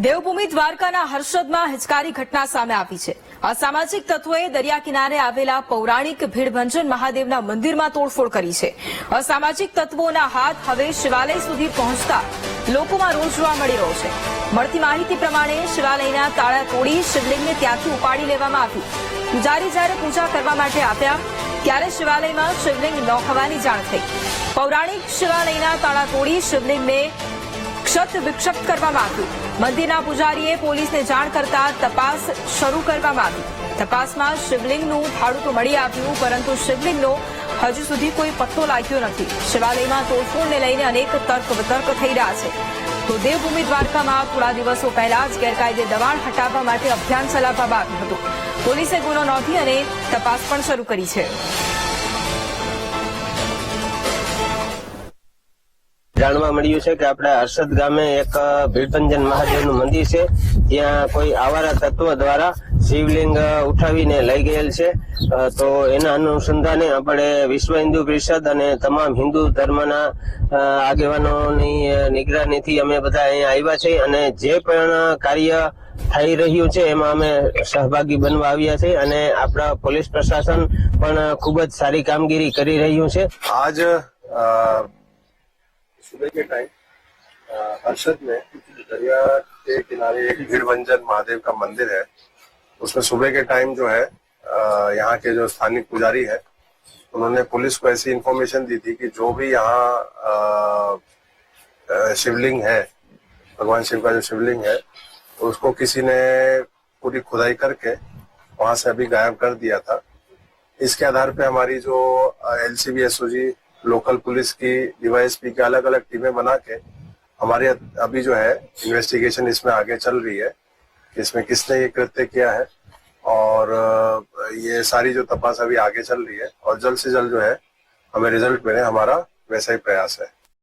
દેવભૂમિ દ્વારકાના હર્ષદમાં હિચકારી ઘટના સામે આવી છે। અસામાજિક તત્વોએ દરિયા કિનારે આવેલા પૌરાણિક ભીડભંજન મહાદેવના મંદિરમાં તોડફોડ કરી છે। અસામાજિક તત્વોના હાથ હવે શિવાલય સુધી પહોંચતા લોકોમાં રોષ જોવા મળી રહ્યો છે। મળતી માહિતી પ્રમાણે શિવાલયના તાળા તોડી શિવલિંગને ત્યાંથી ઉપાડી લેવામાં આવ્યું। પૂજારી જ્યારે પૂજા કરવા માટે આવ્યા ત્યારે શિવાલયમાં શિવલિંગ ન હોવાની જાણ થઈ। પૌરાણિક શિવાલયના તાળા તોડી શિવલિંગને ક્ષત વિક્ષત કરવામાં આવ્યું। મંદિરના પૂજારીએ પોલીસને જાણ કરતા તપાસ શરૂ કરવામાં આવી। તપાસમાં શિવલિંગનું ભાડું તો મળી આવ્યું, પરંતુ શિવલિંગનો હજુ સુધી કોઈ પત્તો લાગ્યો નથી। શિવાલયમાં તોડફોડને લઈને અનેક તર્ક વિતર્ક થઈ રહ્યા છે। તો દેવભૂમિ દ્વારકામાં થોડા દિવસો પહેલા જ ગેરકાયદે દબાણ હટાવવા માટે અભિયાન ચલાવવામાં આવ્યું હતું। પોલીસે ગુનો નોંધી અને તપાસ પણ શરૂ કરી છે। જાણવા મળ્યું છે કે આપણા હર્ષદ ગામે એક ભીડભંજન મહાદેવનું મંદિર છે। ત્યાં કોઈ આવારા તત્વ દ્વારા શિવલિંગ ઉઠાવીને લઈ ગયેલ છે। તો એના અનુસંધાને આપણે વિશ્વ હિન્દુ પરિષદ અને તમામ હિન્દુ ધર્મના આગેવાનોની નિગરાનીથી અમે બધા અહીંયા આવ્યા છીએ અને જે પણ કાર્ય થઈ રહ્યું છે એમાં અમે સહભાગી બનવા આવ્યા છીએ અને આપણા પોલીસ પ્રશાસન પણ ખૂબ જ સારી કામગીરી કરી રહ્યું છે। आज सुबह के टाइम हर्षद में दरिया के किनारे एक भीड़भंजन महादेव का मंदिर है। उसमें सुबह के टाइम जो है यहाँ के जो स्थानिक पुजारी है उन्होंने पुलिस को ऐसी इन्फॉर्मेशन दी थी कि जो भी यहाँ शिवलिंग है, भगवान शिव का जो शिवलिंग है, उसको किसी ने पूरी खुदाई करके वहां से अभी गायब कर दिया था। इसके आधार पे हमारी जो LCB SOG लोकल पुलिस की DYSP की अलग अलग टीमें बना के हमारे अभी जो है इन्वेस्टिगेशन इसमें आगे चल रही है कि इसमें किसने ये कृत्य किया है और ये सारी जो तपास अभी आगे चल रही है और जल्द से जल्द जो है हमें रिजल्ट मिले, हमारा वैसा ही प्रयास है।